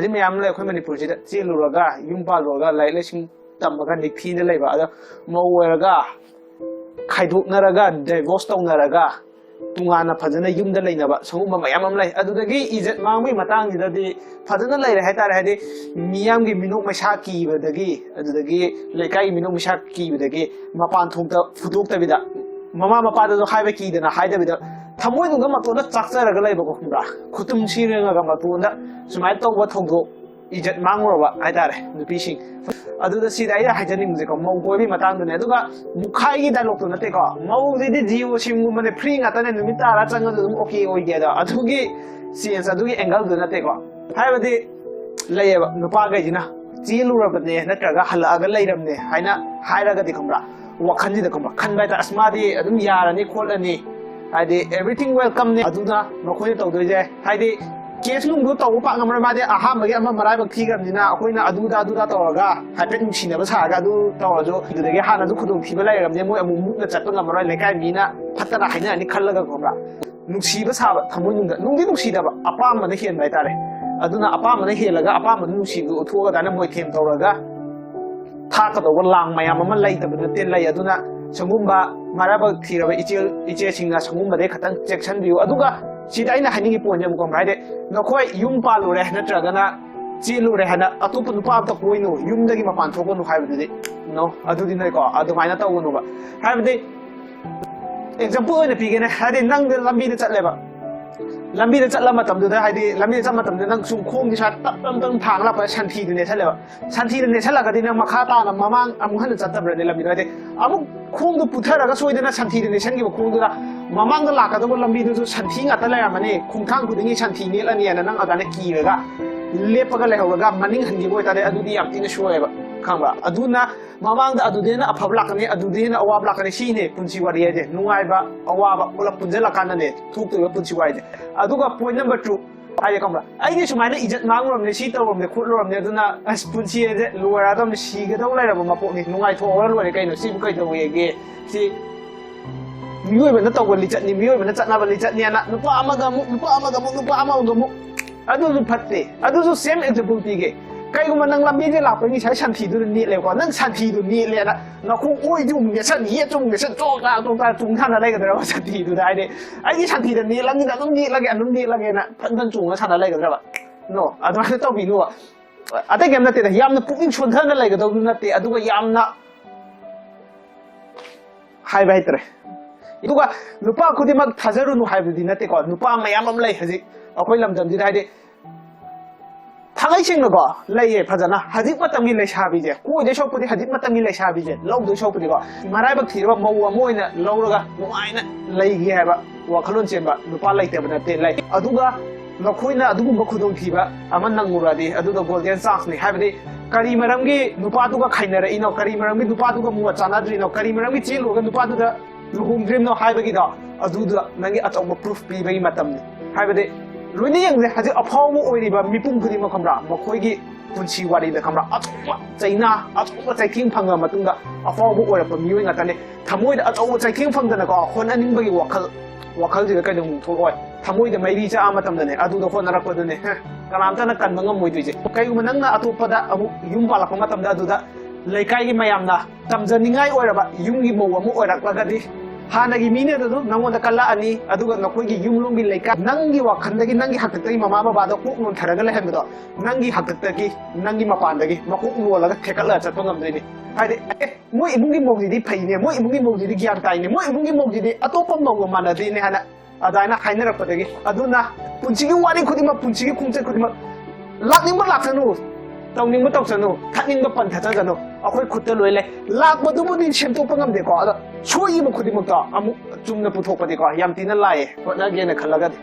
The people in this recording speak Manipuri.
ꯍꯥꯏꯗꯤ ꯃꯌꯥꯝ ꯂꯩ ꯑꯩꯈꯣꯏ ꯃꯅꯤꯄꯨꯔꯁꯤꯗ ꯆꯦꯜꯂꯨꯔꯒ ꯌꯨꯝ ꯄꯥꯜꯂꯨꯔꯒ ꯂꯥꯏꯔꯤꯛ ꯂꯥꯏꯁꯨ ꯇꯝꯃꯒ ꯅꯤꯛꯊꯤꯅ ꯂꯩꯕ ꯑꯗꯣ ꯃꯧ ꯑꯣꯏꯔꯒ ꯈꯥꯏꯗꯣꯛꯅꯔꯒ ꯗꯥꯏꯚꯣꯔꯁ ꯇꯧꯅꯔꯒ ꯇꯣꯉꯥꯟꯅ ꯐꯖꯅ ꯌꯨꯝꯗ ꯂꯩꯅꯕ ꯁꯒꯨꯝꯕ ꯃꯌꯥꯝ ꯑꯃ ꯂꯩ ꯑꯗꯨꯗꯒꯤ ꯏꯖꯠ ꯃꯥꯡꯕꯒꯤ ꯃꯇꯥꯡꯁꯤꯗꯗꯤ ꯐꯖꯅ ꯂꯩꯔꯦ ꯍꯥꯏꯇꯥꯔꯦ ꯍꯥꯏꯗꯤ ꯃꯤꯌꯥꯝꯒꯤ ꯃꯤꯅꯣꯛ ꯃꯩꯁꯥ ꯀꯤꯕꯗꯒꯤ ꯑꯗꯨꯗꯒꯤ ꯂꯩꯀꯥꯏꯒꯤ ꯃꯤꯅꯣꯛ ꯃꯩꯁꯥ ꯀꯤꯕꯗꯒꯤ ꯃꯄꯥꯟ ꯊꯣꯛꯇ ꯐꯨꯗꯣꯛꯇꯕꯤꯗ ꯃꯃꯥ ꯃꯄꯥꯗꯁꯨ ꯍꯥꯏꯕ ꯀꯤꯗꯅ ꯍꯥꯏꯗꯕꯤꯗ ꯊꯃꯣꯏꯅꯨꯡꯗ ꯃꯇꯣꯟꯗ ꯆꯥꯛꯆꯔꯒ ꯂꯩꯕꯀꯣ ꯈꯪꯕ꯭ꯔꯥ ꯈꯨꯇꯨꯝ ꯁꯤꯔꯒ ꯃꯇꯣꯟꯗ ꯁꯨꯃꯥꯏꯅ ꯇꯧꯕ ꯊꯧꯗꯣꯛ ꯏꯖꯠ ꯃꯥꯡꯉꯨꯔꯕ ꯍꯥꯏꯇꯥꯔꯦ ꯅꯨꯄꯤꯁꯤꯡ ꯑꯗꯨꯗ ꯁꯤꯗ ꯑꯩꯅ ꯍꯥꯏꯖꯅꯤꯡꯕꯁꯦꯀꯣ ꯃꯧ ꯀꯣꯏꯕꯒꯤ ꯃꯇꯥꯡꯗꯅꯦ ꯑꯗꯨꯒ ꯃꯨꯈꯥꯏꯒꯤ ꯗꯥꯏꯂꯣꯛꯇꯨ ꯅꯠꯇꯦꯀꯣ ꯃꯧꯁꯤꯗꯤ ꯖꯤꯑꯣ ꯁꯤꯝꯒꯨꯝꯕꯅꯦ ꯐ꯭ꯔꯤ ꯉꯥꯛꯇꯅꯦ ꯅꯨꯃꯤꯠ ꯇꯔꯥ ꯆꯪꯉꯁꯨ ꯑꯗꯨꯝ ꯑꯣꯀꯦ ꯑꯣꯏꯒꯦꯗ ꯑꯗꯨꯒꯤ ꯁꯦꯟꯁ ꯑꯗꯨꯒꯤ ꯑꯦꯡꯒꯜꯗꯨ ꯅꯠꯇꯦꯀꯣ ꯍꯥꯏꯕꯗꯤ ꯂꯩꯌꯦꯕ ꯅꯨꯄꯥꯈꯩꯁꯤꯅ ꯆꯦꯜꯂꯨꯔꯕꯅꯦ ꯅꯠꯇ꯭ꯔꯒ ꯍꯜꯂꯛꯑꯒ ꯂꯩꯔꯝꯅꯦ ꯍꯥꯏꯅ ꯍꯥꯏꯔꯒꯗꯤ ꯈꯪꯕ꯭ꯔꯥ ꯋꯥꯈꯜꯁꯤꯗ ꯈꯪꯕ꯭ꯔꯥ ꯈꯟꯕ ꯍꯥꯏꯇꯥꯔꯦ ꯑꯁ ꯃꯥꯗꯤ ꯑꯗꯨꯝ ꯌꯥꯔꯅꯤ ꯈꯣꯠꯂꯅꯤ ꯍꯥꯏꯗꯤ ꯑꯦꯚ꯭ꯔꯤꯊꯤꯡ ꯋꯦꯜꯀꯝꯅꯤ ꯑꯗꯨꯅ ꯃꯈꯣꯏꯅ ꯇꯧꯗꯣꯏꯁꯦ ꯍꯥꯏꯗꯤ ꯀꯦꯁ ꯅꯨꯡꯗꯨ ꯇꯧꯕ ꯄꯥꯛ ꯉꯝꯃꯔꯣꯏ ꯃꯥꯗꯤ ꯑꯍꯥꯟꯕꯒꯤ ꯑꯃ ꯃꯔꯥꯏꯕꯛ ꯊꯤꯈ꯭ꯔꯕꯅꯤꯅ ꯑꯩꯈꯣꯏꯅ ꯑꯗꯨꯗ ꯇꯧꯔꯒ ꯍꯥꯏꯐꯦꯠ ꯅꯨꯡꯁꯤꯅꯕ ꯁꯥꯔꯒ ꯑꯗꯨ ꯇꯧꯔꯁꯨ ꯑꯗꯨꯗꯒꯤ ꯍꯥꯟꯅꯁꯨ ꯈꯨꯗꯣꯡꯊꯤꯕ ꯂꯩꯔꯕꯅꯤ ꯃꯣꯏ ꯑꯃꯨꯛ ꯃꯨꯛꯅ ꯆꯠꯄ ꯉꯝꯃꯔꯣꯏ ꯂꯩꯀꯥꯏ ꯃꯤꯅ ꯐꯠꯇꯅ ꯍꯥꯏꯅꯔꯅꯤ ꯈꯜꯂꯒ ꯈꯪꯕ꯭ꯔꯥ ꯅꯨꯡꯁꯤꯕ ꯁꯥꯕ ꯊꯃꯣꯏꯅꯨꯡꯗ ꯅꯨꯡꯗꯤ ꯅꯨꯡꯁꯤꯗꯕ ꯑꯄꯥꯝꯕꯅ ꯍꯦꯟꯕ ꯍꯥꯏꯇꯥꯔꯦ ꯑꯗꯨꯅ ꯑꯄꯥꯝꯕꯅ ꯍꯦꯜꯂꯒ ꯑꯄꯥꯝꯕꯗ ꯅꯨꯡꯁꯤꯕꯗꯨ ꯎꯠꯊꯣꯛꯑꯒ ꯑꯗꯨꯃꯥꯏꯅ ꯃꯣꯏꯊꯦꯝ ꯇꯧꯔꯒ ꯊꯥꯛꯀꯗꯧꯕ ꯂꯥꯡ ꯃꯌꯥꯝ ꯑꯃ ꯂꯩꯇꯕ ꯅꯠꯇꯦ ꯂꯩ ꯑꯗꯨꯅ ꯁꯒꯨꯝꯕ ꯃꯔꯥꯏꯕꯛ ꯊꯤꯔꯕ ꯏꯆꯦꯁꯤꯡꯅ ꯁꯒꯨꯝꯕꯗꯩ ꯈꯤꯇꯪ ꯆꯦꯛꯁꯤꯟꯕꯤꯌꯨ ꯑꯗꯨꯒ ꯁꯤꯗ ꯑꯩꯅ ꯍꯥꯏꯅꯤꯡꯉꯤ ꯄꯣꯏꯟꯁꯦ ꯑꯃꯨꯛ ꯍꯥꯏꯗꯤ ꯅꯈꯣꯏ ꯌꯨꯝ ꯄꯥꯜꯂꯨꯔꯦ ꯅꯠꯇ꯭ꯔꯒꯅ ꯆꯦꯜꯂꯨꯔꯦ ꯍꯥꯏꯅ ꯑꯇꯣꯞꯄ ꯅꯨꯄꯥ ꯑꯝꯇ ꯀꯣꯏꯅꯨ ꯌꯨꯝꯗꯒꯤ ꯃꯄꯥꯟ ꯊꯣꯛꯀꯅꯨ ꯍꯥꯏꯕꯗꯨꯗꯤ ꯅꯣ ꯑꯗꯨꯗꯤ ꯅꯣꯏꯀꯣ ꯑꯗꯨꯃꯥꯏꯅ ꯇꯧꯒꯅꯨꯕ ꯍꯥꯏꯕꯗꯤ ꯑꯦꯛꯖꯥꯝꯄꯜ ꯑꯣꯏꯅ ꯄꯤꯒꯦꯅꯦ ꯍꯥꯏꯗꯤ ꯅꯪꯗ ꯂꯝꯕꯤꯗ ꯆꯠꯂꯦꯕ ꯂꯝꯕꯤꯗ ꯆꯠꯂ ꯃꯇꯝꯗꯨꯗ ꯍꯥꯏꯗꯤ ꯂꯝꯕꯤꯗ ꯆꯠꯄ ꯃꯇꯝꯗ ꯅꯪ ꯁꯨꯝ ꯈꯣꯡꯒꯤ ꯁꯥꯏꯠ ꯇꯞ ꯊꯥꯡ ꯂꯥꯛꯄ ꯁꯟꯊꯤꯗꯨ ꯅꯦꯠꯁꯜꯂꯦꯕ ꯁꯟꯊꯤꯗꯨ ꯅꯦꯠꯁꯜꯂꯒꯗꯤ ꯅꯪ ꯃꯈꯥ ꯇꯥꯅ ꯃꯃꯥꯡ ꯑꯃꯨꯛ ꯍꯟꯅ ꯆꯠꯇꯕ꯭ꯔꯗꯤ ꯂꯝꯕꯤꯗꯣ ꯍꯥꯏꯗꯤ ꯑꯃꯨꯛ ꯈꯣꯡꯗꯨ ꯄꯨꯊꯔꯒ ꯁꯣꯏꯗꯅ ꯁꯟꯊꯤꯗꯨ ꯅꯦꯠꯁꯟꯈꯤꯕ ꯈꯣꯡꯗꯨꯗ ꯃꯃꯥꯡꯗ ꯂꯥꯛꯀꯗꯕ ꯂꯝꯕꯤꯗꯨꯁꯨ ꯁꯟꯊꯤ ꯉꯥꯛꯇ ꯂꯩꯔꯝꯃꯅꯤ ꯈꯣꯡꯊꯥꯡ ꯈꯨꯗꯤꯡꯒꯤ ꯁꯟꯊꯤ ꯅꯦꯠꯂꯅꯤꯅ ꯅꯪ ꯑꯗꯨꯃꯥꯏꯅ ꯀꯤꯔꯒ ꯂꯦꯞꯄꯒ ꯂꯩꯍꯧꯔꯒ ꯃꯅꯤꯡ ꯍꯟꯈꯤꯕ ꯑꯣꯏꯇꯥꯔꯗꯤ ꯑꯗꯨꯗꯤ ꯌꯥꯝ ꯊꯤꯅ ꯁꯣꯏꯑꯦꯕ ꯈꯪꯕ꯭ꯔꯥ ꯑꯗꯨꯅ ꯃꯃꯥꯡꯗ ꯑꯗꯨꯗꯩꯅ ꯑꯐꯕ ꯂꯥꯛꯀꯅꯤ ꯑꯗꯨꯗꯩꯅ ꯑꯋꯥꯕ ꯂꯥꯛꯀꯅꯤ ꯁꯤꯅꯦ ꯄꯨꯟꯁꯤ ꯋꯥꯔꯤ ꯍꯥꯏꯁꯦ ꯅꯨꯡꯉꯥꯏꯕ ꯑꯋꯥꯕ ꯄꯨꯂꯞ ꯄꯨꯟꯁꯤꯜꯂꯀꯥꯟꯗꯅꯦ ꯊꯣꯛꯇꯣꯏꯕ ꯄꯨꯟꯁꯤ ꯋꯥꯔꯤꯁꯦ ꯑꯗꯨꯒ ꯄꯣꯏꯟ ꯅꯝꯕꯔ 2 ꯍꯥꯏꯗꯤ ꯈꯪꯕ꯭ꯔꯥ ꯑꯩꯗꯤ ꯁꯨꯃꯥꯏꯅ ꯏꯖꯠ ꯃꯥꯡꯂꯨꯔꯕꯅꯤ ꯁꯤ ꯇꯧꯔꯕꯅꯤ ꯈꯣꯠꯂꯨꯔꯕꯅꯤ ꯑꯗꯨꯅ ꯑꯁ ꯄꯨꯟꯁꯤꯁꯦ ꯂꯣꯏꯔꯗꯕꯅꯤ ꯁꯤꯒꯗꯧ ꯂꯩꯔꯕ ꯃꯄꯣꯛꯅꯤ ꯅꯨꯡꯉꯥꯏꯊꯣꯛꯑꯒ ꯂꯣꯏꯔꯦ ꯀꯩꯅꯣ ꯁꯤꯕꯨ ꯀꯩꯗꯧꯋꯦꯒꯦ ꯁꯤ ꯃꯤꯑꯣꯏꯕꯅ ꯇꯧꯕ ꯂꯤꯆꯠꯅꯤ ꯃꯤꯑꯣꯏꯕꯅ ꯆꯠꯅꯕ ꯂꯤꯆꯠꯅꯤꯅ ꯅꯨꯄꯥ ꯑꯃꯒ ꯑꯃꯨꯛ ꯅꯨꯄꯥ ꯑꯃꯒ ꯑꯃꯨꯛ ꯑꯗꯨꯁꯨ ꯐꯠꯇꯦ ꯑꯗꯨꯁꯨ ꯁꯦꯝ ꯑꯦꯛꯖꯥꯝꯄꯜ ꯄꯤꯒꯦ ꯀꯩꯒꯨꯝꯕ ꯅꯪ ꯂꯝꯕꯤꯁꯦ ꯂꯥꯛꯄꯒꯤ ꯉꯁꯥꯏ ꯁꯟꯊꯤꯗꯨꯗ ꯅꯦꯠꯂꯦꯀꯣ ꯅꯪ ꯁꯟꯊꯤꯗꯨ ꯅꯦꯠꯂꯦꯅ ꯅꯈꯣꯡ ꯑꯣꯏꯗꯨ ꯑꯃꯨꯛ ꯅꯦꯠꯁꯟ ꯌꯦꯠꯁꯨ ꯑꯃꯨꯛ ꯅꯦꯠꯁꯟ ꯆꯣꯡ ꯁꯥꯟꯅ ꯂꯩꯒꯗ꯭ꯔꯕ ꯁꯟꯊꯤꯗꯨꯗ ꯍꯥꯏꯗꯤ ꯑꯩꯗꯤ ꯁꯟꯊꯤꯗ ꯅꯦꯠꯂꯝꯅꯤꯅ ꯑꯗꯨꯝ ꯅꯦꯠꯂꯒꯦꯅ ꯐꯟ ꯆꯣꯡꯉ ꯁꯥꯟꯅ ꯂꯩꯒꯗ꯭ꯔꯕ ꯅꯣ ꯑꯗꯨꯃꯥꯏꯅ ꯇꯧꯕꯤꯅꯨꯕ ꯑꯇꯩ ꯀꯩꯝ ꯅꯠꯇꯦꯗ ꯌꯥꯝꯅ ꯄꯨꯛꯅꯤꯡ ꯁꯣꯟꯊꯅ ꯂꯩꯒꯗꯧꯕ ꯅꯠꯇꯦ ꯑꯗꯨꯒ ꯌꯥꯝꯅ ꯍꯥꯏꯕ ꯍꯩꯇ꯭ꯔꯦ ꯑꯗꯨꯒ ꯅꯨꯄꯥ ꯈꯨꯗꯤꯡꯃꯛ ꯊꯥꯖꯔꯨꯅꯨ ꯍꯥꯏꯕꯗꯤ ꯅꯠꯇꯦꯀꯣ ꯅꯨꯄꯥ ꯃꯌꯥꯝ ꯑꯃ ꯂꯩ ꯍꯧꯖꯤꯛ ꯑꯩꯈꯣꯏ ꯂꯝꯗꯝꯁꯤꯗ ꯍꯥꯏꯗꯤ ꯊꯥꯡꯉꯩ ꯁꯦꯡꯅꯀꯣ ꯂꯩꯌꯦ ꯐꯖꯅ ꯍꯧꯖꯤꯛ ꯃꯇꯝꯒꯤ ꯂꯩꯁꯥꯕꯤꯁꯦ ꯀꯣꯏꯗꯣꯏ ꯁꯔꯨꯛꯄꯨꯗꯤ ꯍꯧꯖꯤꯛ ꯃꯇꯝꯒꯤ ꯂꯩꯁꯥꯕꯤꯁꯦ ꯂꯧꯗꯣꯏ ꯁꯔꯨꯛꯄꯨꯗꯤꯀꯣ ꯃꯔꯥꯏꯕꯛ ꯊꯤꯔꯕ ꯃꯧ ꯑꯃ ꯑꯣꯏꯅ ꯂꯧꯔꯒ ꯅꯨꯡꯉꯥꯏꯅ ꯂꯩꯒꯦ ꯍꯥꯏꯕ ꯋꯥꯈꯜꯂꯣꯟ ꯆꯦꯟꯕ ꯅꯨꯄꯥ ꯂꯩꯇꯕ ꯅꯠꯇꯦ ꯂꯩ ꯑꯗꯨꯒ ꯅꯈꯣꯏꯅ ꯑꯗꯨꯒꯨꯝꯕ ꯈꯨꯗꯣꯡꯊꯤꯕ ꯑꯃ ꯅꯪꯉꯨꯔꯗꯤ ꯑꯗꯨꯗ ꯒꯣꯜꯗꯦꯟ ꯆꯥꯟꯁꯅꯤ ꯍꯥꯏꯕꯗꯤ ꯀꯔꯤ ꯃꯔꯝꯒꯤ ꯅꯨꯄꯥꯗꯨꯒ ꯈꯥꯏꯅꯔꯛꯏꯅꯣ ꯀꯔꯤ ꯃꯔꯝꯒꯤ ꯅꯨꯄꯥꯗꯨꯒ ꯃꯨꯠ ꯆꯥꯟꯅꯗ꯭ꯔꯤꯅꯣ ꯀꯔꯤ ꯃꯔꯝꯒꯤ ꯆꯦꯜꯂꯨꯔꯒ ꯅꯨꯄꯥꯗꯨꯗ ꯂꯨꯍꯣꯡꯗ꯭ꯔꯤꯝꯅꯣ ꯍꯥꯏꯕꯒꯤꯗꯣ ꯑꯗꯨꯗ ꯅꯪꯒꯤ ꯑꯆꯧꯕ ꯄ꯭ꯔꯨꯐ ꯄꯤꯕꯒꯤ ꯃꯇꯝꯅꯤ ꯍꯥꯏꯕꯗꯤ ꯂꯣꯏꯅ ꯌꯦꯡꯁꯦ ꯍꯧꯖꯤꯛ ꯑꯐꯥꯎꯕ ꯑꯣꯏꯔꯤꯕ ꯃꯤꯄꯨꯝ ꯈꯨꯗꯤꯡꯃꯛ ꯈꯪꯕ꯭ꯔꯥ ꯃꯈꯣꯏꯒꯤ ꯄꯨꯟꯁꯤ ꯋꯥꯔꯤꯗ ꯈꯪꯕ꯭ꯔꯥ ꯑꯆꯧꯕ ꯆꯩꯅꯥ ꯑꯆꯧꯕ ꯆꯩꯊꯦꯡ ꯐꯪꯉ ꯃꯇꯨꯡꯗ ꯑꯐꯥꯎꯕ ꯑꯣꯏꯔꯛꯄ ꯃꯤꯑꯣꯏ ꯉꯥꯛꯇꯅꯤ ꯊꯃꯣꯏꯗ ꯑꯆꯧꯕ ꯆꯩꯊꯦꯡ ꯐꯪꯗꯅꯀꯣ ꯍꯣꯠꯅꯅꯤꯡꯕꯒꯤ ꯋꯥꯈꯜꯁꯤꯗ ꯀꯩꯗꯧꯅꯨꯡ ꯊꯣꯛꯑꯣꯏ ꯊꯃꯣꯏꯗ ꯃꯩꯔꯤ ꯆꯥꯛꯑ ꯃꯇꯝꯗꯅꯦ ꯑꯗꯨꯗ ꯍꯣꯠꯅꯔꯛꯄꯗꯨꯅꯦ ꯀꯅꯥꯝꯇꯅ ꯀꯟꯕ ꯉꯝꯃꯣꯏꯗꯣꯏꯁꯦ ꯀꯩꯒꯨꯝꯕ ꯅꯪꯅ ꯑꯇꯣꯞꯄꯗ ꯑꯃꯨꯛ ꯌꯨꯝ ꯄꯥꯜꯂꯛꯄ ꯃꯇꯝꯗ ꯑꯗꯨꯗ ꯂꯩꯀꯥꯏꯒꯤ ꯃꯌꯥꯝꯅ ꯇꯝꯖꯅꯤꯡꯉꯥꯏ ꯑꯣꯏꯔꯕ ꯌꯨꯝꯒꯤ ꯃꯧ ꯑꯃ ꯑꯣꯏꯔꯛꯂꯒꯗꯤ ꯍꯥꯟꯅꯒꯤ ꯃꯤꯅꯗꯨ ꯅꯪꯉꯣꯟꯗ ꯀꯜꯂꯛꯑꯅꯤ ꯑꯗꯨꯒ ꯅꯈꯣꯏꯒꯤ ꯌꯨꯝꯂꯣꯝꯒꯤ ꯂꯩꯀꯥꯏ ꯅꯪꯒꯤ ꯋꯥꯈꯜꯗꯒꯤ ꯅꯪꯒꯤ ꯍꯥꯛꯇꯛꯇꯒꯤ ꯃꯃꯥ ꯕꯕꯥꯗ ꯀꯣꯛ ꯅꯣꯟꯊꯔꯒ ꯂꯩꯍꯟꯕꯗꯣ ꯅꯪꯒꯤ ꯍꯥꯛꯇꯛꯇꯒꯤ ꯅꯪꯒꯤ ꯃꯄꯥꯟꯗꯒꯤ ꯃꯀꯣꯛ ꯅꯣꯜꯂꯒ ꯊꯦꯛꯀꯠꯂꯒ ꯆꯠꯄ ꯉꯝꯗꯣꯏꯅꯤ ꯍꯥꯏꯗꯤ ꯃꯣꯏ ꯏꯃꯨꯡꯒꯤ ꯃꯧꯁꯤꯗꯤ ꯐꯩꯅꯦ ꯃꯣꯏ ꯏꯃꯨꯡꯒꯤ ꯃꯧꯁꯤꯗꯤ ꯒ꯭ꯌꯥꯟ ꯇꯥꯏꯅꯦ ꯃꯣꯏ ꯏꯃꯨꯡꯒꯤ ꯃꯧꯁꯤꯗꯤ ꯑꯇꯣꯞꯄ ꯃꯧꯒ ꯃꯥꯟꯅꯗꯦꯅꯦ ꯍꯥꯏꯅ ꯑꯗꯨꯃꯥꯏꯅ ꯍꯥꯏꯅꯔꯛꯄꯗꯒꯤ ꯑꯗꯨꯅ ꯄꯨꯟꯁꯤꯒꯤ ꯋꯥꯔꯤ ꯈꯨꯗꯤꯡꯃꯛ ꯄꯨꯟꯁꯤꯒꯤ ꯈꯣꯡꯆꯠ ꯈꯨꯗꯤꯡꯃꯛ ꯂꯥꯛꯅꯤꯡꯕ ꯂꯥꯛꯁꯅꯨ ꯇꯧꯅꯤꯡꯕ ꯇꯧꯁꯅꯨ ꯊꯠꯅꯤꯡꯕ ꯄꯟ ꯊꯠꯆꯒꯅꯨ ꯑꯩꯈꯣꯏ ꯈꯨꯠꯇ ꯂꯣꯏ ꯂꯩ ꯂꯥꯛꯄꯗꯨꯕꯨꯗꯤ ꯁꯦꯝꯗꯣꯛꯄ ꯉꯝꯗꯦꯀꯣ ꯑꯗꯣ ꯁꯣꯏꯈꯤꯕ ꯈꯨꯗꯤꯡꯃꯛꯇꯣ ꯑꯃꯨꯛ ꯆꯨꯝꯅ ꯄꯨꯊꯣꯛꯄꯗꯤꯀꯣ ꯌꯥꯝ ꯊꯤꯅ ꯂꯥꯏꯌꯦ ꯍꯣꯠꯅꯒꯦꯅ ꯈꯜꯂꯒꯗꯤ